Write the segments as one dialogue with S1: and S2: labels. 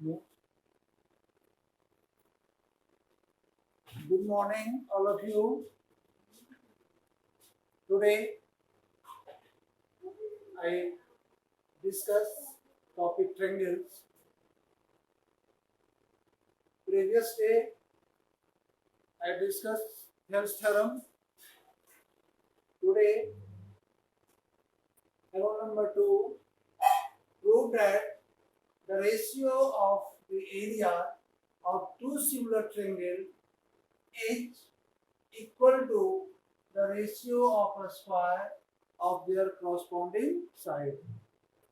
S1: Yeah. Good morning, all of you. Today I discuss topic triangles. Previous day I discussed Thales theorem. Today theorem number 2 prove that the ratio of the area of two similar triangles is equal to the ratio of a square of their corresponding side.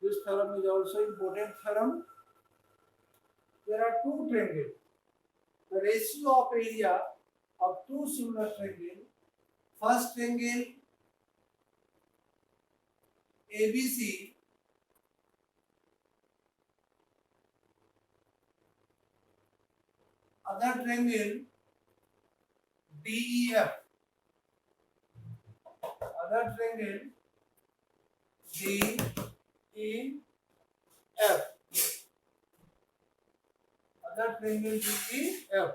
S1: This theorem is also important theorem. There are two triangles. The ratio of area of two similar triangles. First triangle ABC, other triangle DEF, other triangle DEF, other triangle DEF.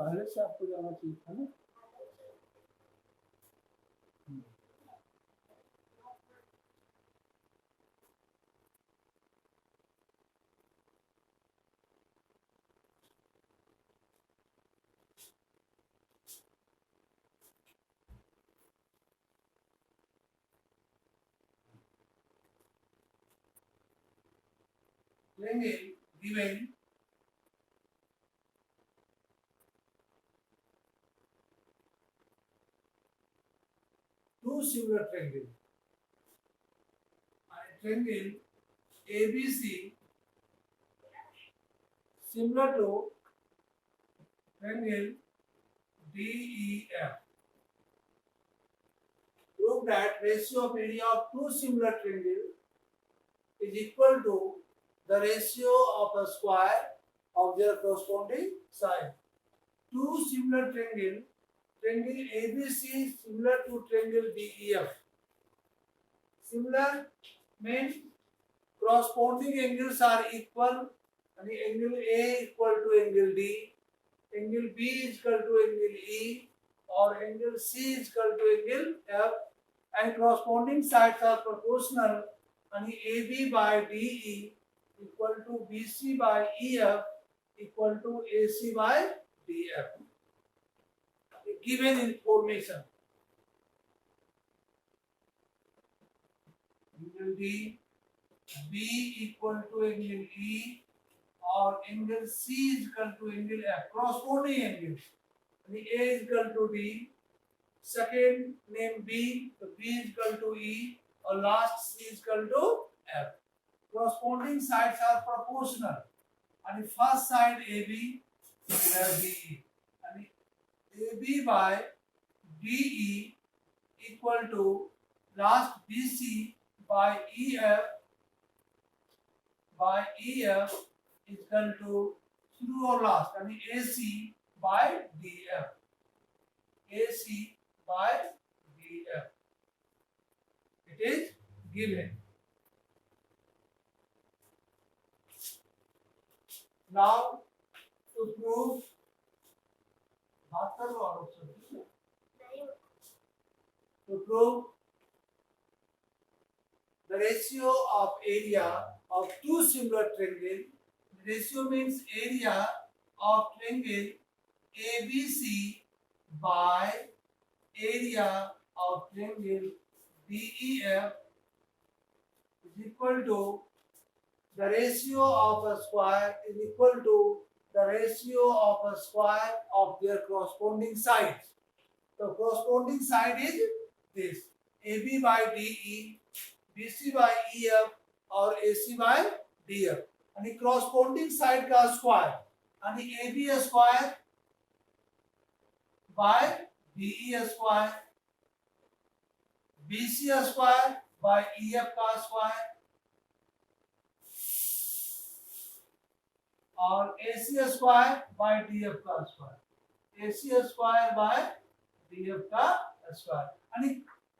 S1: पहले से आपको जाना चाहिए था ना. Triangle given two similar triangles. Triangle ABC similar to triangle DEF. Prove that ratio of area of two similar triangles is equal to the ratio of a square of their corresponding side. Two similar triangles, triangle ABC similar to triangle DEF. Similar means corresponding angles are equal, and angle A equal to angle D, angle B is equal to angle E, or angle C is equal to angle F, and corresponding sides are proportional, and AB by DE equal to BC by EF equal to AC by DF. Given information. Angle D, B equal to angle E, or angle C is equal to angle F, corresponding angles. A is equal to D, second name B, so B is equal to E, or last C is equal to F. Corresponding sides are proportional. And the first side AB, we have DE. And AB by DE equal to last BC by EF is equal to through or last, I mean AC by DF. AC by DF. It is given. Now to prove the ratio of area of two similar triangles. Ratio means area of triangle ABC by area of triangle DEF is equal to the ratio of a square is equal to the ratio of a square of their corresponding sides. The corresponding side is this: AB by DE, BC by EF, or AC by DF. And the corresponding side का square, and the AB square by DE square, BC square by EF का square, और AC square by DF का square, AC square by DF का square. यानी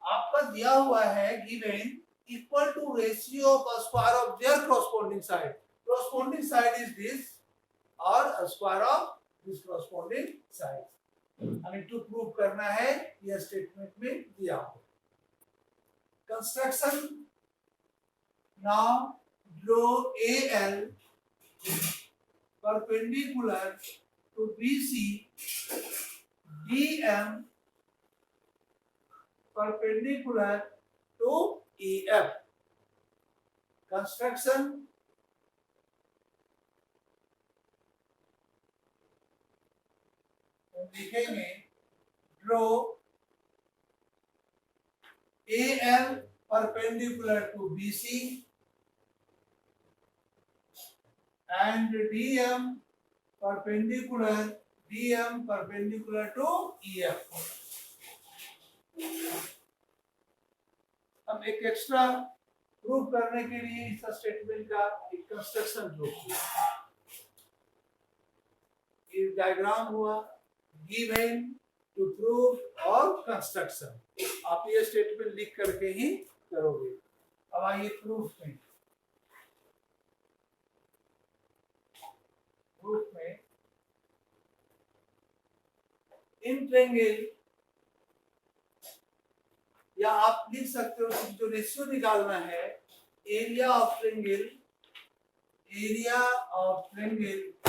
S1: आपका दिया हुआ है given equal to ratio of square of their corresponding side, corresponding side is this और square of this corresponding side। हमें टू प्रूव करना है, यह स्टेटमेंट में दिया हो। Construction, now draw AL perpendicular to BC, DM perpendicular to EF। Construction, लिखेंगे draw AL perpendicular to BC and DM perpendicular to EF। हम एक एक्स्ट्रा प्रूव करने के लिए इस स्टेटमेंट का एक कंस्ट्रक्शन ड्रॉ किया। ये डायग्राम हुआ गिवन टू प्रूव और कंस्ट्रक्शन। आप ये स्टेटमेंट लिख करके ही करोगे। अब आइए प्रूफ में। प्रूफ में इन ट्रायंगल, या आप लिख सकते हो जो रेशियो निकालना है, area of triangle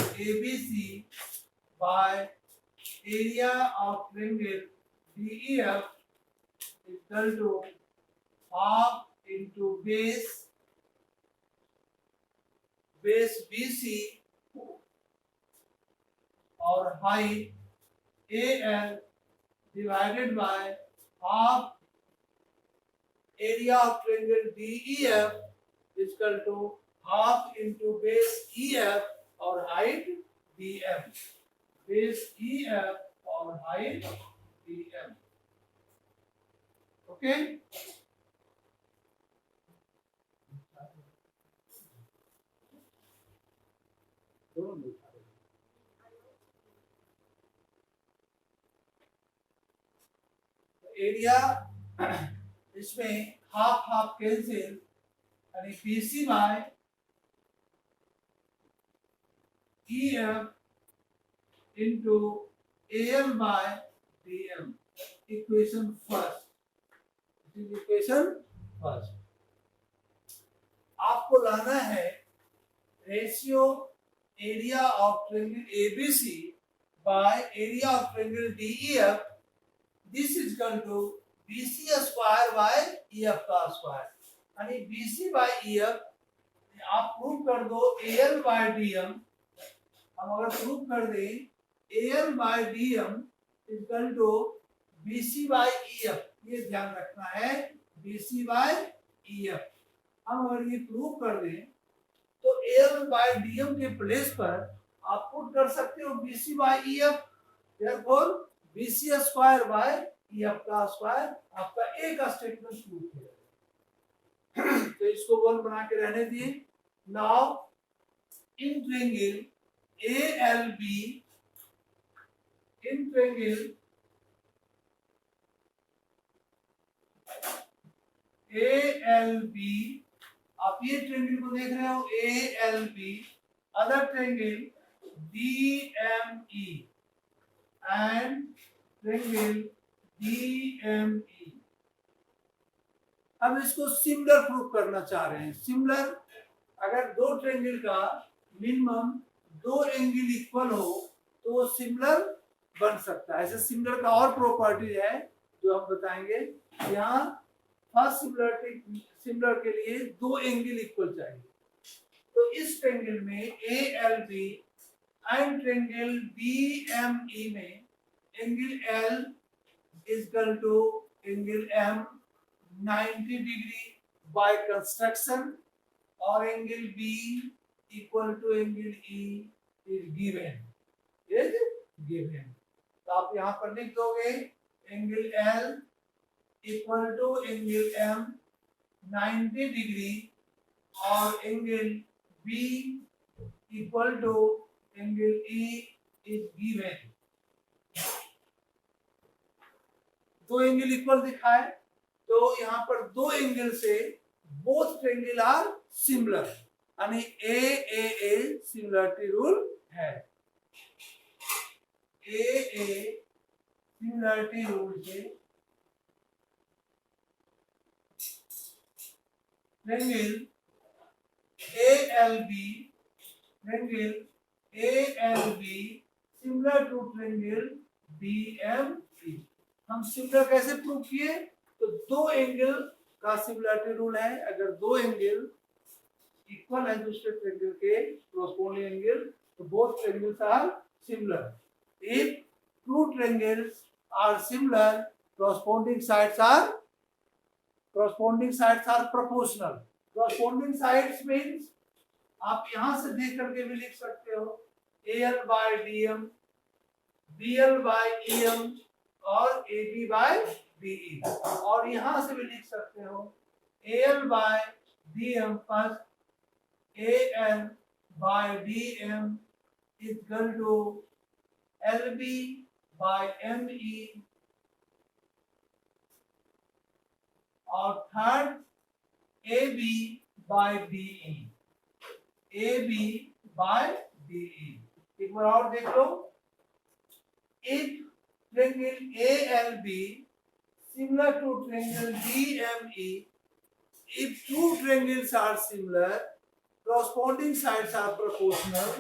S1: ABC by area of triangle DEF equal to half into base BC और height AL divided by half area of triangle DEF equal to half into base EF और height DM, base EF और height DM। Okay, area इसमें half half cancel, यानी BC by EF into AL by DM। Equation first आपको लाना है ratio area of triangle ABC by area of triangle DEF। This is equal to BC square by EF का square, यानी BC by EF। आप prove कर दो AL by DM। हम अगर प्रूव कर दें AL by DM equal to BC by EF, ये ध्यान रखना है, BC बाय EF। हम अगर ये प्रूव कर दें तो AL बाय DM के प्लेस पर आप पुट कर सकते हो BC by EF। Therefore BC square by EF का स्क्वायर आपका एक स्टेटमेंट प्रूव किया। तो इसको वन बना के रहने दिए। Now in triangle ALB, in triangle ALB, आप ये ट्रायंगल को देख रहे हो ALB, other triangle DME and triangle DME। अब इसको सिमिलर प्रूव करना चाह रहे हैं। सिमिलर, अगर दो ट्रायंगल का मिनिमम दो एंगल इक्वल हो तो वो सिमिलर बन सकता है। ऐसे सिमिलर का और प्रॉपर्टी है जो हम बताएंगे। यहाँ फर्स्ट सिमिलर के लिए दो एंगल इक्वल चाहिए। तो इस ट्रायंगल में ALB एंड ट्रायंगल DME में angle L is equal to angle M 90 degree by construction और angle B equal to angle E is given। तो आप यहाँ पर लिख दोगे angle L equal to angle M 90 degree और angle B equal to angle E is given. दो angle equal दिखाए तो यहाँ पर दो एंगल से बोथ ट्रायंगल आर सिमिलर, यानी ए सिमिलरिटी रूल है। ए सिमिलरिटी रूल से triangle ALB similar to triangle DME। हम सिमिलर कैसे प्रूव किए? तो दो एंगल का सिमिलरिटी रूल है, अगर दो एंगल इक्वल है दूसरे ट्रायंगल के कॉरस्पॉन्डिंग एंगल तो both triangles are similar. If two triangles are similar corresponding sides are proportional। corresponding sides means आप यहां से देख करके भी लिख सकते हो AL by DM, BL by EM और AB by DE, और यहां से भी लिख सकते हो AL by DM plus AL by DM is equal to LB by ME, और third AB by DE, AB by DE। एक बार और देख लो, if triangle ALB similar to triangle DME, if two triangles are similar, corresponding sides are proportional,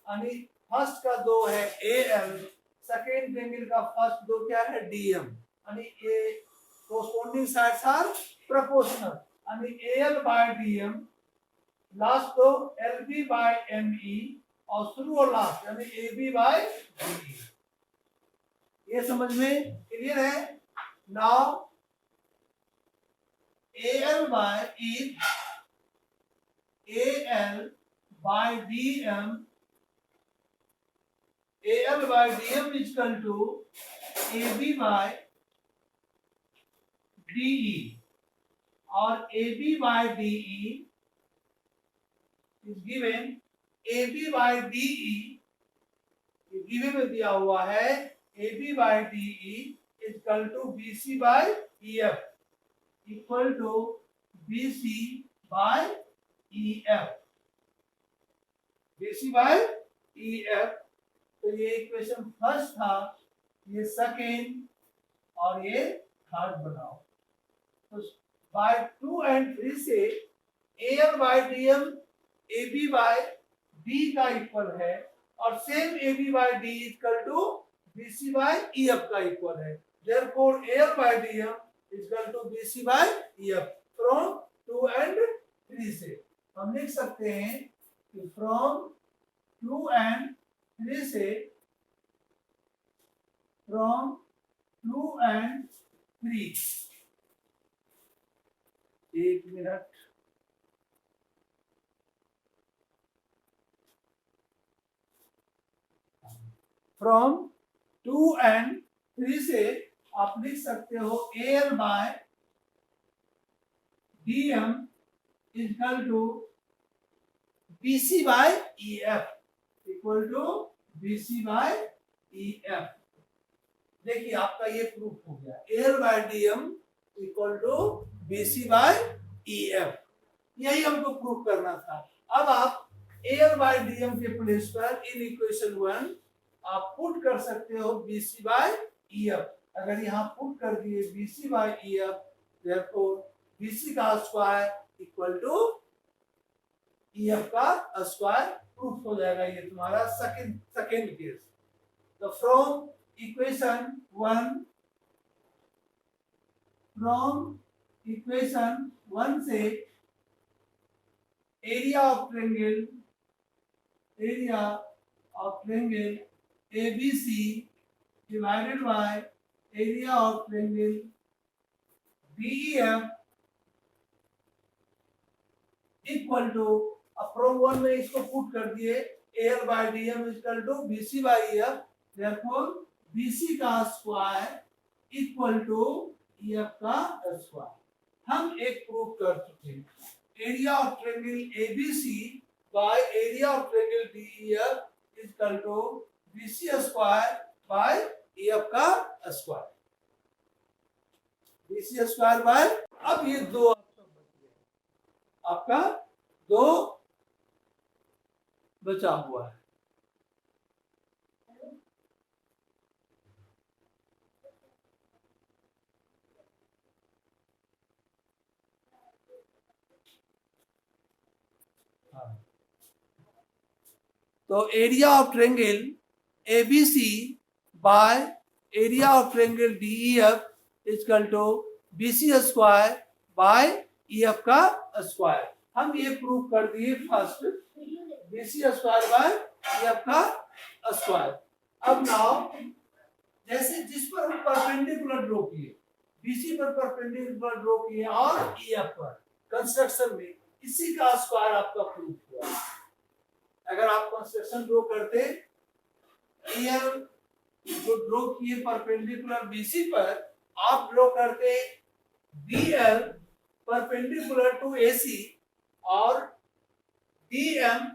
S1: यानी first का दो है AL, second triangle का first दो क्या है DM, यानी ये corresponding sides are proportional, यानी AL by DM लास्ट दो LB by ME और शुरू और लास्ट यानी AB by DE। ये समझ में क्लियर है? Now AL by DM is equal to AB by DE, और AB by DE is given AB by DE, given में दिया हुआ है AB by DE is equal to BC by EF, equal to BC by EF, BC by EF। तो ये equation first था, ये second और ये थर्ड बनाओ। तो बाय 2 and 3 से AL by DM AB by D का इक्वल है, और same AB by D equal to BC by EF का इक्वल है। Therefore AL by DM is equal to BC by EF from 2 and 3 से हम लिख सकते हैं कि from 2 and 3 से, from 2 and 3, एक मिनट, फ्रॉम 2 and 3 से आप लिख सकते हो AL by DM is equal to BC by EF, equal to BC by EF। देखिए आपका ये प्रूफ हो गया, AL by DM equal to BC by EF, यही हमको प्रूफ करना था। अब आप AL by DM के प्लेस पर इन इक्वेशन 1 आप पुट कर सकते हो BC by EF। अगर यहाँ पुट कर दिए BC by EF, therefore BC का स्क्वायर इक्वल टू EF का स्क्वायर प्रूफ हो जाएगा। ये तुम्हारा सेकंड केस। तो फ्रॉम इक्वेशन 1 से area of triangle ABC divided by area of triangle DEF equal to, from 1 में इसको पुट कर दिए AL by DM is equal to BC by EF, therefore BC का स्क्वायर इक्वल टू EF का square. हम एक proof कर चुके हैं, area of triangle ABC by area of triangle DEF equal to BC square by EF का square, BC square by, अब ये दो आपका बच गया, आपका दो बचा हुआ है। तो area of triangle ABC by area of triangle DEF equal to BC square by EF का स्क्वायर। हम ये प्रूव कर दिए first, BC square by EF का स्क्वायर। अब नाउ जैसे जिस पर हम परपेंडिकुलर ड्रॉ किए, BC पर परपेंडिकुलर ड्रॉ किए और EF पर कंस्ट्रक्शन में, इसी का स्क्वायर आपका प्रूफ हुआ। अगर आप कंस्ट्रक्शन ड्रॉ करते, एल जो ड्रॉ किए परपेंडिकुलर BC पर, आप ड्रॉ करते BL परपेंडिकुलर टू AC और DM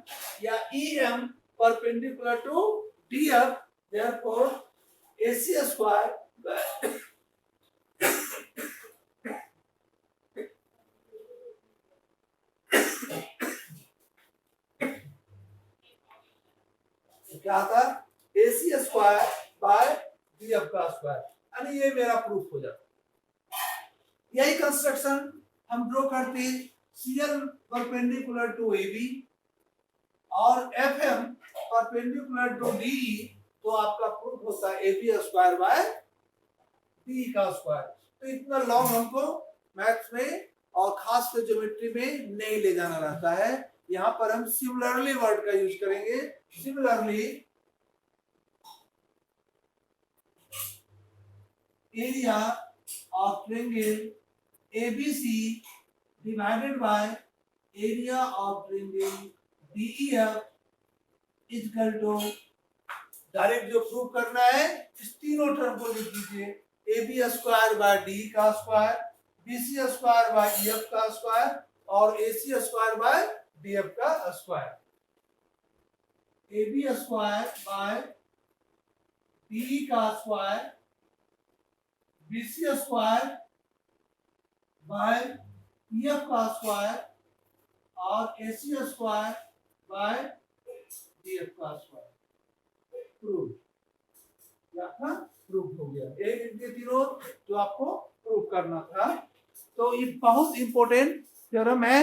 S1: या EM perpendicular to DF, therefore AC square क्या था, AC स्क्वायर बाय DF का स्क्वायर, यानी ये मेरा प्रूफ हो जाता। यही कंस्ट्रक्शन हम ड्रॉ करते CL परपेंडिकुलर टू AB और FM परपेंडिकुलर टू DE, तो आपका प्रूफ होता है AB स्क्वायर बाय DE का स्क्वायर। तो इतना लॉन्ग हमको मैथ्स में और खास कर ज्योमेट्री में नहीं ले जाना रहता है। यहाँ पर हम सिमिलरली वर्ड का यूज करेंगे। Similarly area of triangle ABC divided by area of triangle DEF equal टू, डायरेक्ट जो प्रूव करना है इस तीनों टर्म को लिख दीजिए, AB स्क्वायर बाय DE का square, BC square by EF का स्क्वायर और AC स्क्वायर बाय DF का square. AB square by DE का square, BC square by EF का स्क्वायर और AC स्क्वायर बाय DF का स्क्वायर। प्रूफ था, proof हो गया। एक तीनों जो आपको प्रूफ करना था। तो ये बहुत इंपॉर्टेंट थ्योरम है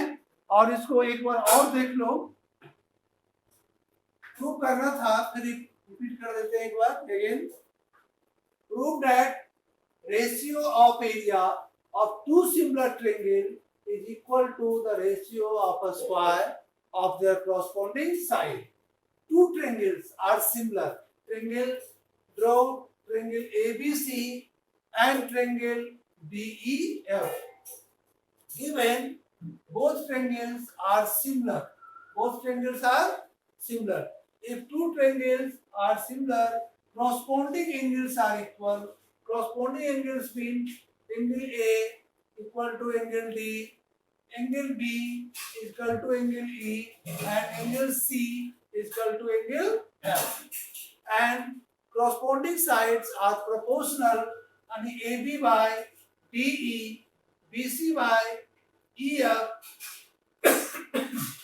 S1: और इसको एक बार और देख लो। प्रूफ करना था, फिर रिपीट कर देते हैं एक बार again. Prove that ratio of area of two similar triangles is equal to the ratio of a square of their corresponding side. Two triangles are similar. Triangle draw triangle ABC and triangle DEF. Given both triangles are similar. Both triangles are similar. If two triangles are similar, corresponding angles are equal. Corresponding angles mean angle A equal to angle D, angle B equal to angle E, and angle C equal to angle F. And corresponding sides are proportional, and AB by DE, BC by EF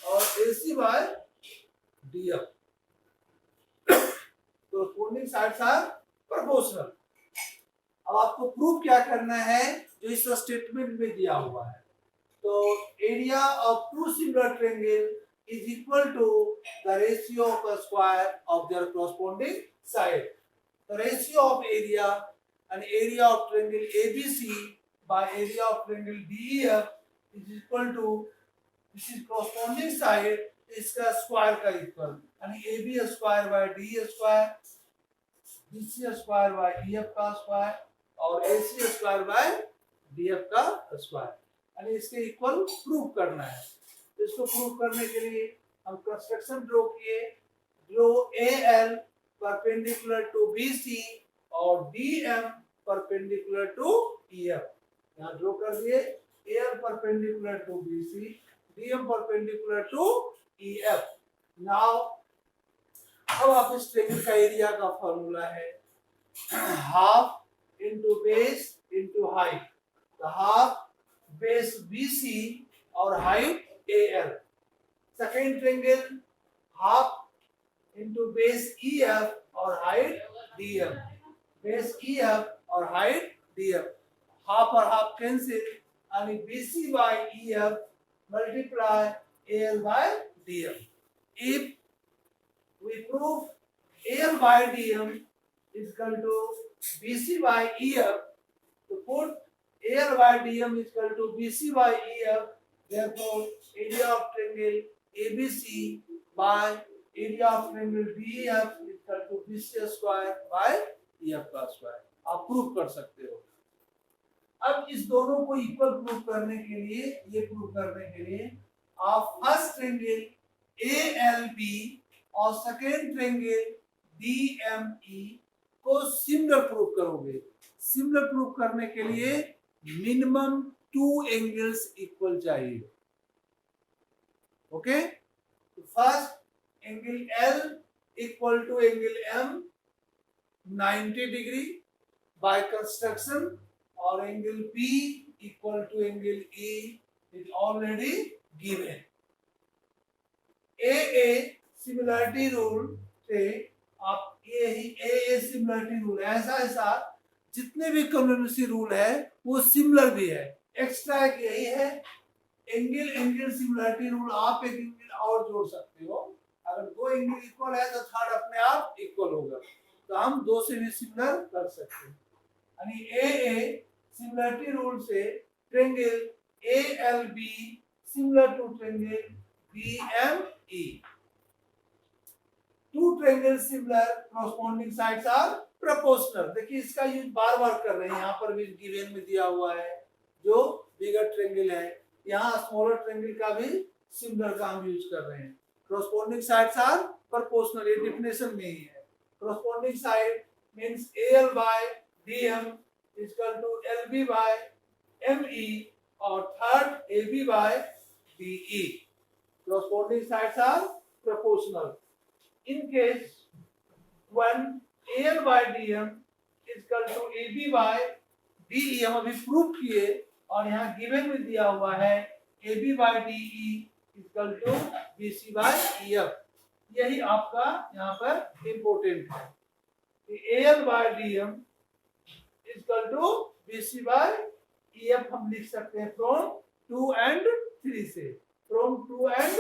S1: और AC by DF. Corresponding sides are proportional. अब आपको proof क्या करना है जो इस statement में दिया हुआ है। तो area of two similar triangle is equal to the ratio of a square of their corresponding side. The ratio of area and area of triangle ABC by area of triangle DEF is equal to, this is corresponding side, इसका square का equal, यानी AB square by DE square, BC square by EF का square और AC square by DF का square, यानी इसके equal prove करना है। इसको प्रूव करने के लिए हम कंस्ट्रक्शन ड्रॉ किए। Draw AL perpendicular to BC और DM परपेंडिकुलर टू EF। यहाँ ड्रॉ कर दिए AL perpendicular to BC, DM perpendicular to EF। Now अब आप इस ट्रेंगल का एरिया का फॉर्मूला है half into base into height. तो हाफ बेस BC और height AL। Second triangle half into base EF और हाइट DM। बेस EF और हाइट DM। हाफ और हाफ कैंसिल यानी BC by EF multiply AL by DM। If we prove AL by DM is equal to BC by EF, to put AL by DM is equal to BC by EF, therefore area of triangle ABC by area of triangle DEF is equal to BC square by EF का square आप prove कर सकते हो। अब इस दोनों को equal prove करने के लिए, ये प्रूव करने के लिए आप फर्स्ट ट्रायंगल ALB और सेकेंड ट्रायंगल DME को सिमिलर प्रूव करोगे। सिमिलर प्रूव करने के लिए मिनिमम 2 एंगल्स इक्वल चाहिए। ओके, तो first angle L equal to angle M 90 degree by construction, और angle P equal to angle E is already given. AA similarity rule से आप AA सिमिलरिटी रूल ऐसा जितने भी कॉम्बिनेटरी रूल है वो सिमिलर भी है। एक्स्ट्रा यही है एंगल एंगल सिमिलरिटी रूल, आप एक एंगल और जोड़ सकते हो। अगर दो एंगल इक्वल है तो थर्ड अपने आप इक्वल होगा, तो हम दो से भी सिमिलर कर सकते हैं। यानी AA सिमिलरिटी रूल से triangle ALB similar to triangle DME। Two triangle similar corresponding sides are proportional. देखिए इसका यूज बार बार कर रहे हैं, यहाँ पर भी गिवन में दिया हुआ है जो बिगर ट्रायंगल है, यहाँ स्मॉलर ट्रायंगल का भी सिमिलर का हम यूज कर रहे हैं। कॉरस्पॉन्डिंग साइड्स आर प्रोपोर्शनल, ये डेफिनेशन में ही है। Corresponding side means AL by DM is equal to LB by ME और third AB by DE। Corresponding sides are proportional. In case when AL by DM is equal to AB by DE, हम अभी prove किए और यहाँ given में दिया हुआ है AB by DE is equal to BC by EF। यही आपका यहाँ पर इम्पोर्टेंट है कि AL by DM is equal to BC by EF हम लिख सकते हैं from 2 and 3 से, from 2 and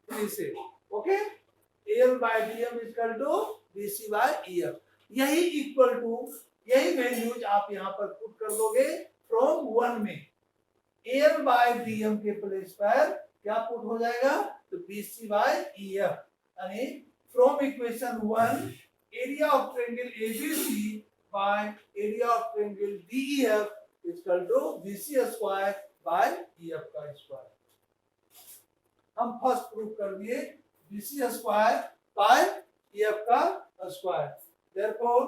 S1: 3 से। Okay, AL by DM is equal to BC by EF। यही इक्वल टू, यही वैल्यूज आप यहाँ पर पुट कर दोगे फ्रॉम 1 में। AL by DM के प्लेस पर क्या पुट हो जाएगा, तो BC by EF। यानी from equation 1 area of triangle ABC by area of triangle DEF is equal to BC square by EF का स्क्वायर। हम फर्स्ट प्रूव कर दिए BC स्क्वायर बाय EF का square. Therefore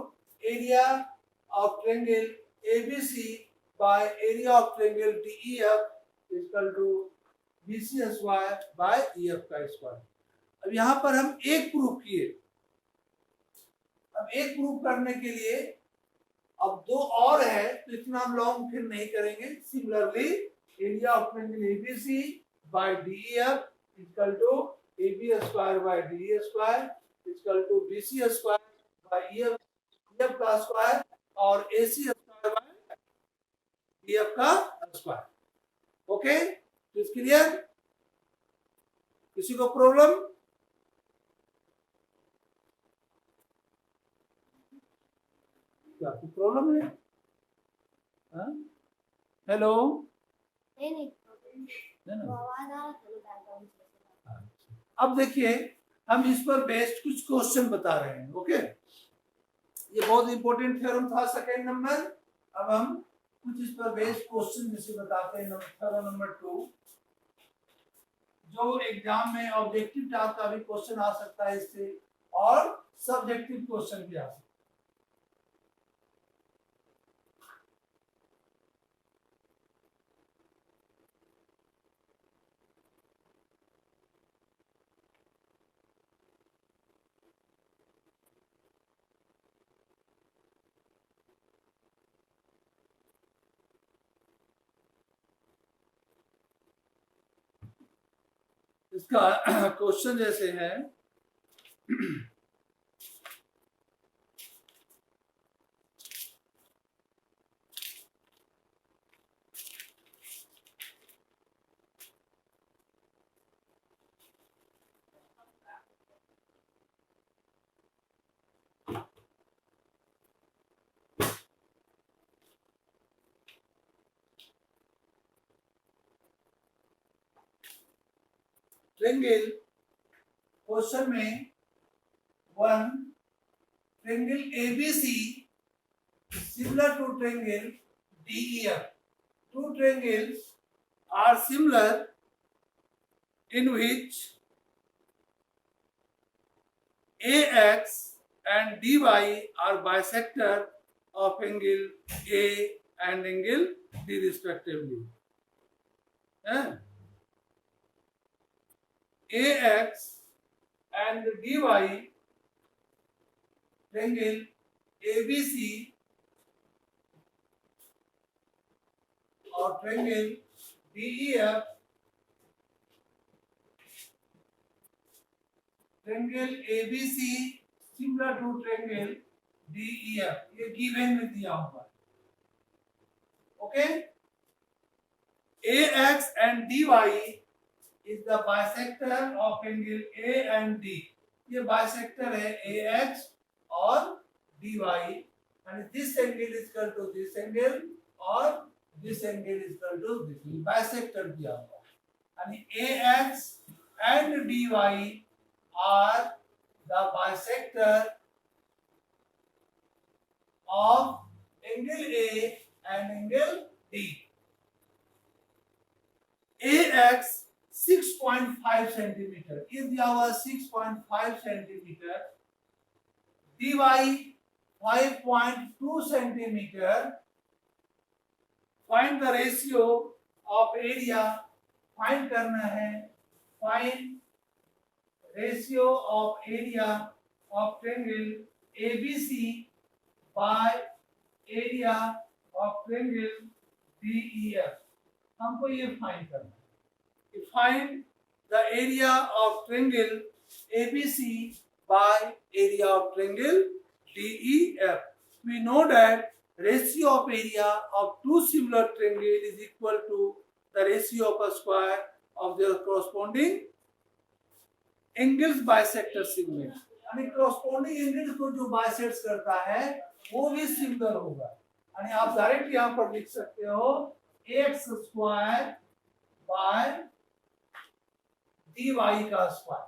S1: area of triangle ABC by area of triangle DEF is equal to BC square by EF का square. अब यहाँ पर हम एक प्रूव किए, अब एक प्रूव करने के लिए अब दो और है, तो इतना हम लॉन्ग फिर नहीं करेंगे। Similarly area of triangle ABC by DEF is equal to AB square by DE square is equal to BC square by EF का स्क्वायर और AC स्क्वायर by DF का स्क्वायर। ओके, तो इस क्लियर? किसी को प्रॉब्लम? क्या problem है? Hello,
S2: नहीं
S1: अब देखिए हम इस पर बेस्ड कुछ क्वेश्चन बता रहे हैं। ओके, ये बहुत इंपॉर्टेंट थ्योरम था सेकंड नंबर। अब हम कुछ इस पर बेस्ड क्वेश्चन जैसे बताते हैं। थ्योरम नंबर 2 जो एग्जाम में ऑब्जेक्टिव टाइप का भी क्वेश्चन आ सकता है इससे, और सब्जेक्टिव क्वेश्चन भी आ सकता है। इसका क्वेश्चन जैसे है ट्रेंगल क्वेश्चन में one triangle ABC similar to triangle DEF. Two triangles are similar in which AX and DY are bisector of angle A and angle D respectively. AX and DY triangle ABC or triangle DEF, triangle ABC similar to triangle DEF. ये given में दिया हुआ है. Okay? AX and DY is the bisector of angle A and D. ये bisector है AX और DY, and this angle is equal to this angle or this angle is equal to this. Bisector दिया हुआ है, and AX and DY are the bisector of angle A and angle D. AX 6.5 centimeter is our 6.5 centimeter. DY 5.2 centimeter. Find the ratio of area. Find करना है. Find ratio of area of triangle ABC by area of triangle DEF. हमको ये find करना है. Find the area of triangle ABC by area of triangle DEF. We know that ratio of area of two similar triangles is equal to the ratio of a square of their corresponding angles bisector segment. यानी corresponding angles को जो bisects करता है वो भी similar होगा. यानी आप डायरेक्ट यहाँ पर लिख सकते हो x स्क्वायर बाय dy का स्क्वायर,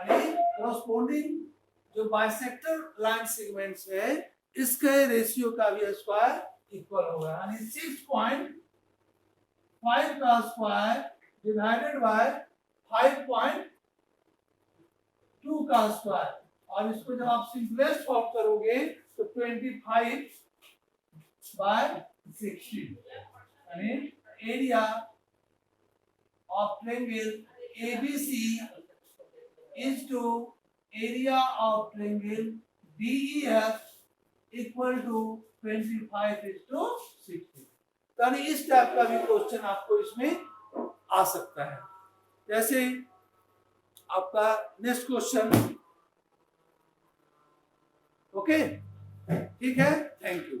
S1: यानी corresponding जो बाइसेक्टर लाइन सेगमेंट्स है इसके रेशियो का भी स्क्वायर इक्वल होगा. यानी 6.5 का स्क्वायर डिवाइडेड बाय 5.2 का स्क्वायर, और इसको जब आप सिंपलेस्ट फॉर्म करोगे तो 25 बाय 60, यानी area of triangle ABC is to area of triangle DEF equal to 25 is to 60. यानी इस टाइप का भी क्वेश्चन आपको इसमें आ सकता है. जैसे आपका नेक्स्ट क्वेश्चन. ओके, ठीक है, थैंक यू.